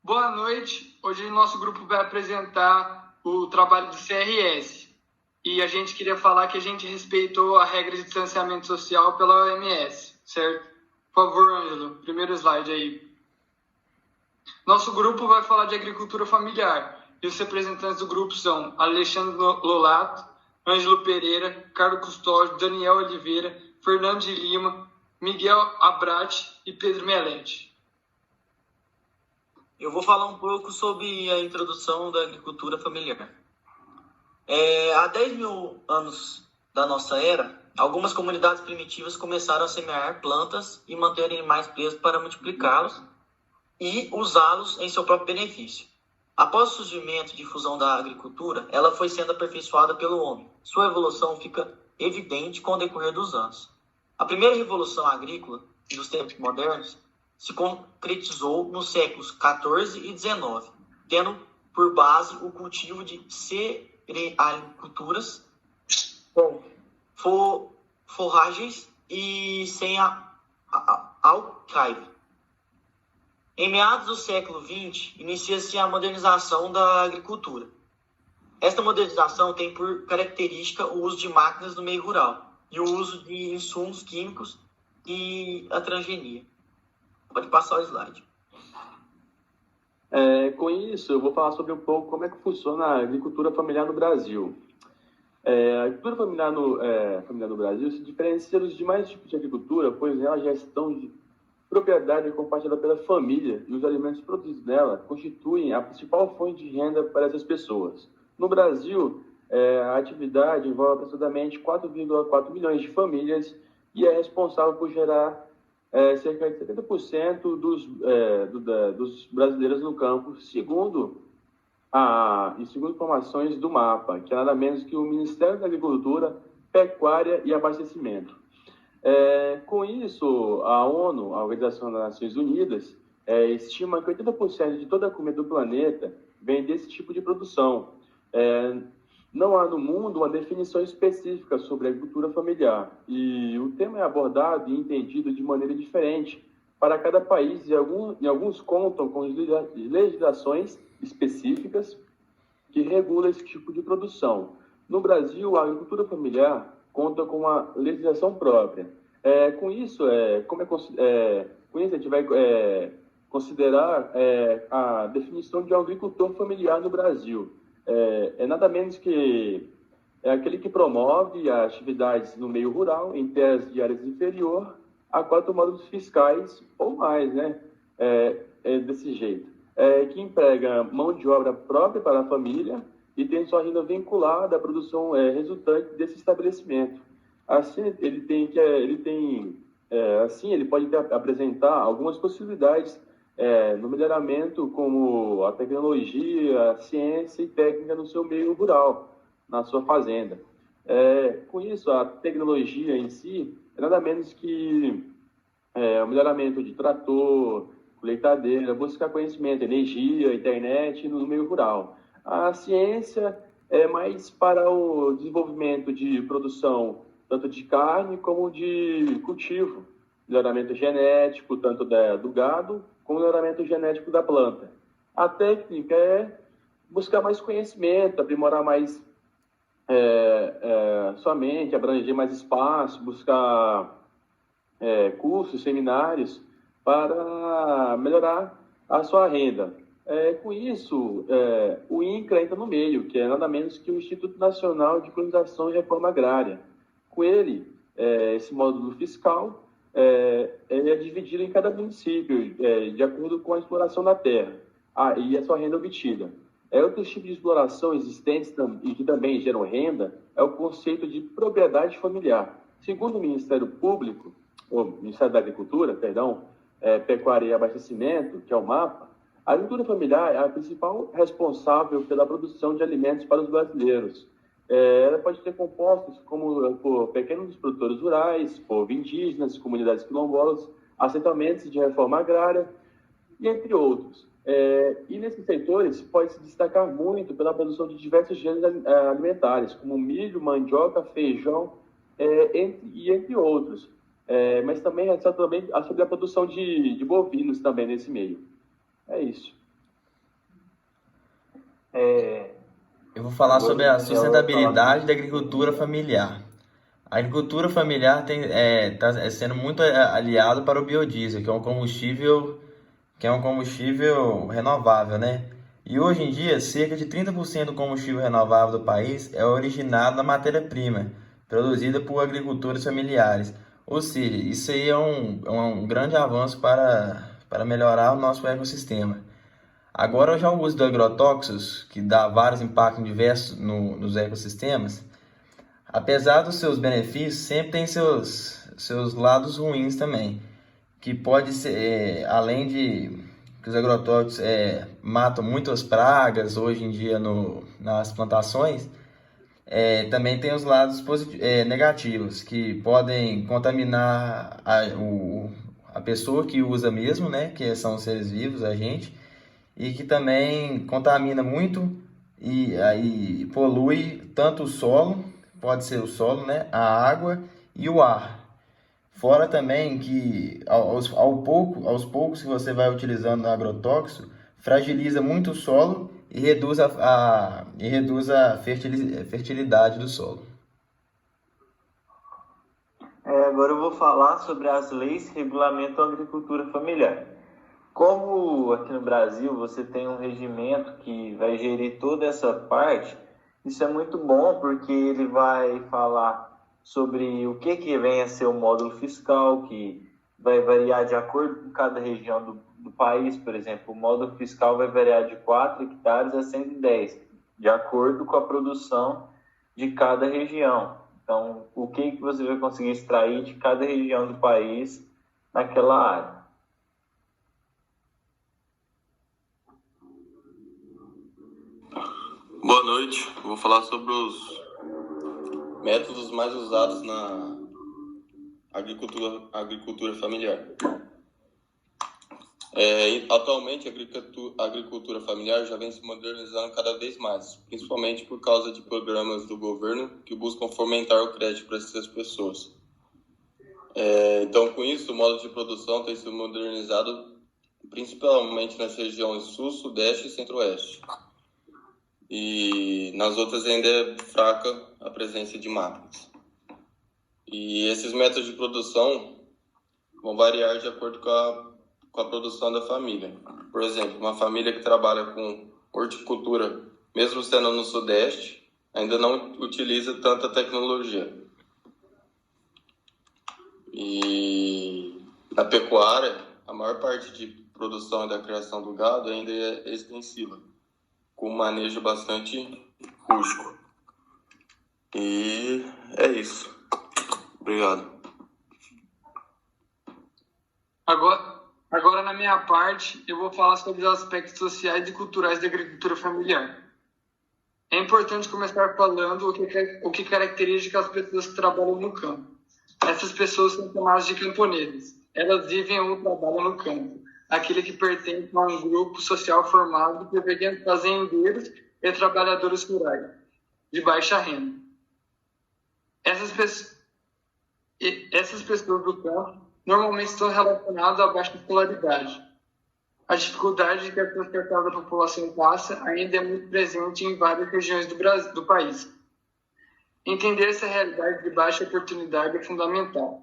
Boa noite. Hoje o nosso grupo vai apresentar o trabalho do CRS. E a gente queria falar que a gente respeitou a regra de distanciamento social pela OMS, certo? Por favor, Ângelo, primeiro slide aí. Nosso grupo vai falar de agricultura familiar. E os representantes do grupo são Alexandre Lolato, Ângelo Pereira, Carlos Custódio, Daniel Oliveira, Fernando de Lima, Miguel Abrat e Pedro Melete. Eu vou falar um pouco sobre a introdução da agricultura familiar. Há 10 mil anos da nossa era, algumas comunidades primitivas começaram a semear plantas e manter animais presos para multiplicá-los e usá-los em seu próprio benefício. Após o surgimento e difusão da agricultura, ela foi sendo aperfeiçoada pelo homem. Sua evolução fica evidente com o decorrer dos anos. A primeira revolução agrícola dos tempos modernos se concretizou nos séculos XIV e XIX, tendo por base o cultivo de cerealiculturas com forragens e sem alcaive. Em meados do século XX, inicia-se a modernização da agricultura. Esta modernização tem por característica o uso de máquinas no meio rural e o uso de insumos químicos e a transgenia. Pode passar o slide. Com isso, eu vou falar sobre um pouco como é que funciona a agricultura familiar no Brasil. A agricultura familiar no Brasil se diferencia dos demais tipos de agricultura, pois nela a gestão de propriedade é compartilhada pela família e os alimentos produzidos nela constituem a principal fonte de renda para essas pessoas. No Brasil, a atividade envolve aproximadamente 4,4 milhões de famílias e é responsável por gerar cerca de 70% dos brasileiros no campo, segundo informações do MAPA, que é nada menos que o Ministério da Agricultura, Pecuária e Abastecimento. Com isso, a ONU, a Organização das Nações Unidas, estima que 80% de toda a comida do planeta vem desse tipo de produção. Não há no mundo uma definição específica sobre a agricultura familiar e o tema é abordado e entendido de maneira diferente para cada país e alguns contam com legislações específicas que regulam esse tipo de produção. No Brasil, a agricultura familiar conta com uma legislação própria. Com isso, a gente vai considerar a definição de um agricultor familiar no Brasil. Nada menos que aquele que promove as atividades no meio rural, em terras de áreas inferior a 4 módulos fiscais ou mais, né? Desse jeito. Que emprega mão de obra própria para a família e tem sua renda vinculada à produção resultante desse estabelecimento. Assim, ele pode apresentar algumas possibilidades no melhoramento, como a tecnologia, a ciência e técnica no seu meio rural, na sua fazenda. Com isso, a tecnologia em si é nada menos que o melhoramento de trator, colheitadeira, buscar conhecimento, energia, internet no meio rural. A ciência é mais para o desenvolvimento de produção, tanto de carne como de cultivo, melhoramento genético, tanto do gado, como melhoramento genético da planta. A técnica é buscar mais conhecimento, aprimorar mais sua mente, abranger mais espaço, buscar cursos, seminários para melhorar a sua renda. Com isso, o INCRA entra no meio, que é nada menos que o Instituto Nacional de Colonização e Reforma Agrária. Com ele, esse módulo fiscal ele é dividido em cada município, de acordo com a exploração da terra e a sua renda obtida. Outros tipos de exploração existentes e que também geram renda é o conceito de propriedade familiar. Segundo o Ministério Público, o Ministério da Agricultura, Pecuária e Abastecimento, que é o MAPA, a agricultura familiar é a principal responsável pela produção de alimentos para os brasileiros. Ela pode ter compostos como por pequenos produtores rurais, povo indígenas, comunidades quilombolas, assentamentos de reforma agrária, e entre outros. E nesses setores pode se destacar muito pela produção de diversos gêneros alimentares, como milho, mandioca, feijão, entre outros. Mas também sobre a produção de bovinos também nesse meio. É isso. Eu vou falar Agora sobre o a Daniel vai falar. sustentabilidade da agricultura familiar. A agricultura familiar está sendo muito aliado para o biodiesel, que é um combustível renovável, né? E hoje em dia, cerca de 30% do combustível renovável do país é originado da matéria-prima, produzida por agricultores familiares. Ou seja, isso aí é um grande avanço para melhorar o nosso ecossistema. Agora, já o uso de agrotóxicos, que dá vários impactos diversos nos ecossistemas, apesar dos seus benefícios, sempre tem seus lados ruins também, que pode ser, além de que os agrotóxicos matam muitas pragas hoje em dia nas plantações, também tem os lados negativos, que podem contaminar a pessoa que usa mesmo, né, que são os seres vivos, a gente, e que também contamina muito e aí polui tanto o solo, pode ser o solo, né, a água e o ar. Fora também que aos poucos que você vai utilizando o agrotóxico, fragiliza muito o solo e reduz a fertilidade do solo. Agora eu vou falar sobre as leis que regulamentam a agricultura familiar. Como aqui no Brasil você tem um regimento que vai gerir toda essa parte, isso é muito bom porque ele vai falar sobre o que vem a ser o módulo fiscal, que vai variar de acordo com cada região do país. Por exemplo, o módulo fiscal vai variar de 4 hectares a 110, de acordo com a produção de cada região. Então, o que você vai conseguir extrair de cada região do país naquela área. Boa noite. Eu vou falar sobre os métodos mais usados na agricultura familiar. Atualmente, a agricultura familiar já vem se modernizando cada vez mais, principalmente por causa de programas do governo que buscam fomentar o crédito para essas pessoas. Então, com isso, o modo de produção tem sido modernizado principalmente nas regiões Sul, Sudeste e Centro-Oeste. E nas outras ainda é fraca a presença de máquinas. E esses métodos de produção vão variar de acordo com a produção da família. Por exemplo, uma família que trabalha com horticultura, mesmo sendo no Sudeste, ainda não utiliza tanta tecnologia. E na pecuária, a maior parte de produção e da criação do gado ainda é extensiva, com um manejo bastante rústico. E é isso. Obrigado. Agora, na minha parte, eu vou falar sobre os aspectos sociais e culturais da agricultura familiar. É importante começar falando o que caracteriza as pessoas que trabalham no campo. Essas pessoas são chamadas de camponeses. Elas vivem ou trabalham no campo, aquele que pertence a um grupo social formado por pequenos fazendeiros e trabalhadores rurais, de baixa renda. Essas pessoas do campo normalmente estão relacionadas à baixa escolaridade. A dificuldade que a porcentagem da população passa ainda é muito presente em várias regiões do país. Entender essa realidade de baixa oportunidade é fundamental.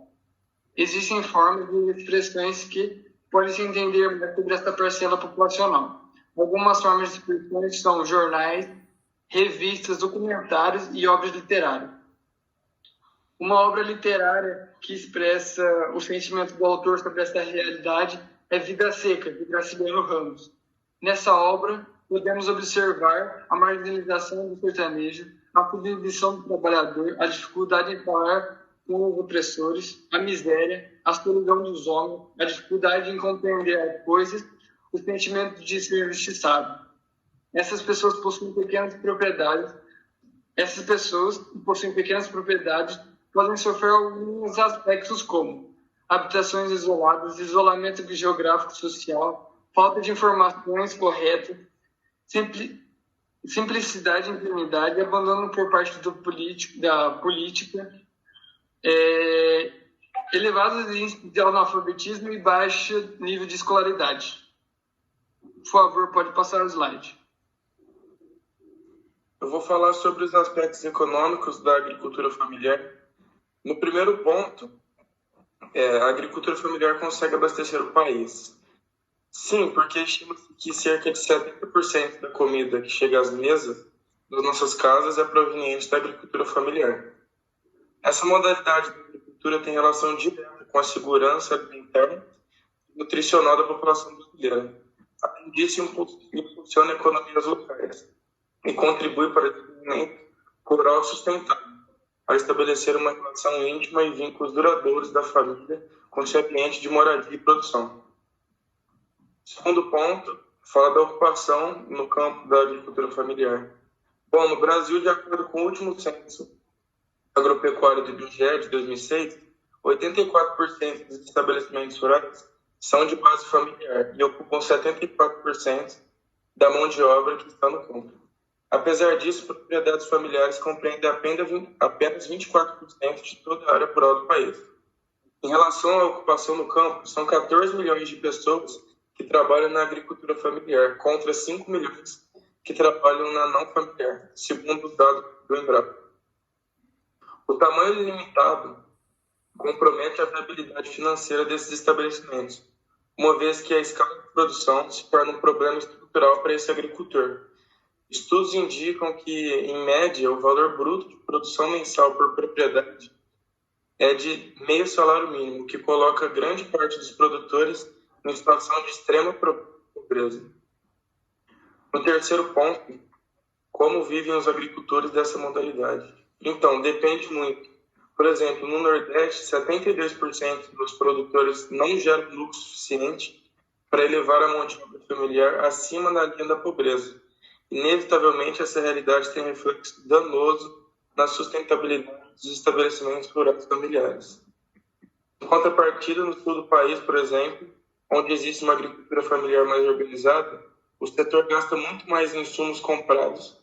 Existem formas e expressões que podem se entender mais sobre essa parcela populacional. Algumas formas de expressões são jornais, revistas, documentários e obras literárias. Uma obra literária que expressa o sentimento do autor sobre essa realidade é Vida Seca, de Graciliano Ramos. Nessa obra, podemos observar a marginalização do sertanejo, a submissão do trabalhador, a dificuldade em falar com os opressores, a miséria, a solidão dos homens, a dificuldade em compreender as coisas, o sentimento de ser injustiçado. Essas pessoas possuem pequenas propriedades podem sofrer alguns aspectos como habitações isoladas, isolamento geográfico e social, falta de informações corretas, simplicidade e impunidade, abandono por parte da política, elevados índices de analfabetismo e baixo nível de escolaridade. Por favor, pode passar o slide. eu vou falar sobre os aspectos econômicos da agricultura familiar. No primeiro ponto, a agricultura familiar consegue abastecer o país. Sim, porque estima-se que cerca de 70% da comida que chega às mesas das nossas casas é proveniente da agricultura familiar. Essa modalidade da agricultura tem relação direta com a segurança alimentar e nutricional da população brasileira. Além disso, impulsiona economias locais e contribui para o desenvolvimento rural sustentável, a estabelecer uma relação íntima e vínculos duradouros da família com seu ambiente de moradia e produção. Segundo ponto, fala da ocupação no campo da agricultura familiar. Bom, no Brasil, de acordo com o último censo agropecuário do IBGE de 2006, 84% dos estabelecimentos rurais são de base familiar e ocupam 74% da mão de obra que está no campo. Apesar disso, propriedades familiares compreendem apenas 24% de toda a área rural do país. Em relação à ocupação no campo, são 14 milhões de pessoas que trabalham na agricultura familiar, contra 5 milhões que trabalham na não familiar, segundo os dados do Embrapa. O tamanho limitado compromete a viabilidade financeira desses estabelecimentos, uma vez que a escala de produção se torna um problema estrutural para esse agricultor. Estudos indicam que, em média, o valor bruto de produção mensal por propriedade é de meio salário mínimo, que coloca grande parte dos produtores em situação de extrema pobreza. No terceiro ponto, como vivem os agricultores dessa modalidade? Então, depende muito. Por exemplo, no Nordeste, 72% dos produtores não geram lucro suficiente para elevar a mão de obra familiar acima da linha da pobreza. Inevitavelmente, essa realidade tem reflexo danoso na sustentabilidade dos estabelecimentos rurais familiares. Em contrapartida, no sul do país, por exemplo, onde existe uma agricultura familiar mais organizada, o setor gasta muito mais em insumos comprados,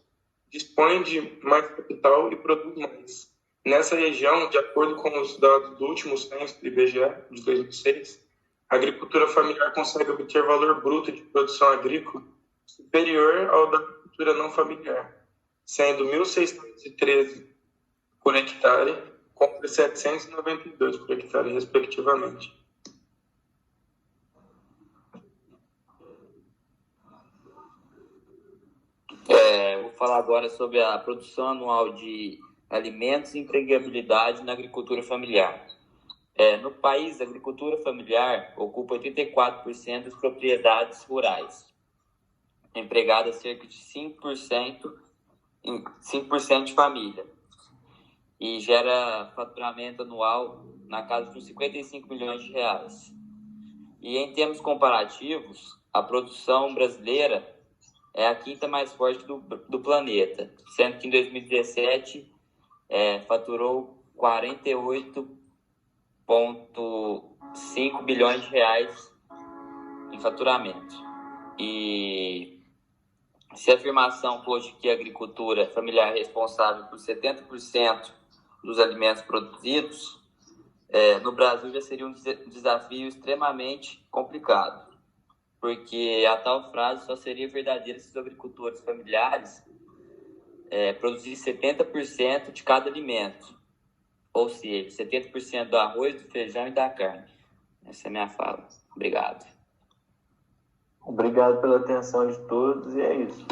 dispõe de mais capital e produz mais. Nessa região, de acordo com os dados do último censo do IBGE, de 2006, a agricultura familiar consegue obter valor bruto de produção agrícola superior ao da agricultura não familiar, sendo 1.613 por hectare contra 792 por hectare, respectivamente. Vou falar agora sobre a produção anual de alimentos e empregabilidade na agricultura familiar. No país, a agricultura familiar ocupa 84% das propriedades rurais, empregada cerca de 5% de família, e gera faturamento anual na casa de uns 55 milhões de reais. E em termos comparativos, a produção brasileira é a quinta mais forte do planeta, sendo que em 2017 faturou 48,5 bilhões de reais em faturamento. E se a afirmação fosse que a agricultura familiar é responsável por 70% dos alimentos produzidos, no Brasil já seria um desafio extremamente complicado, porque a tal frase só seria verdadeira se os agricultores familiares produzissem 70% de cada alimento, ou seja, 70% do arroz, do feijão e da carne. Essa é a minha fala. Obrigado. Obrigado pela atenção de todos e é isso.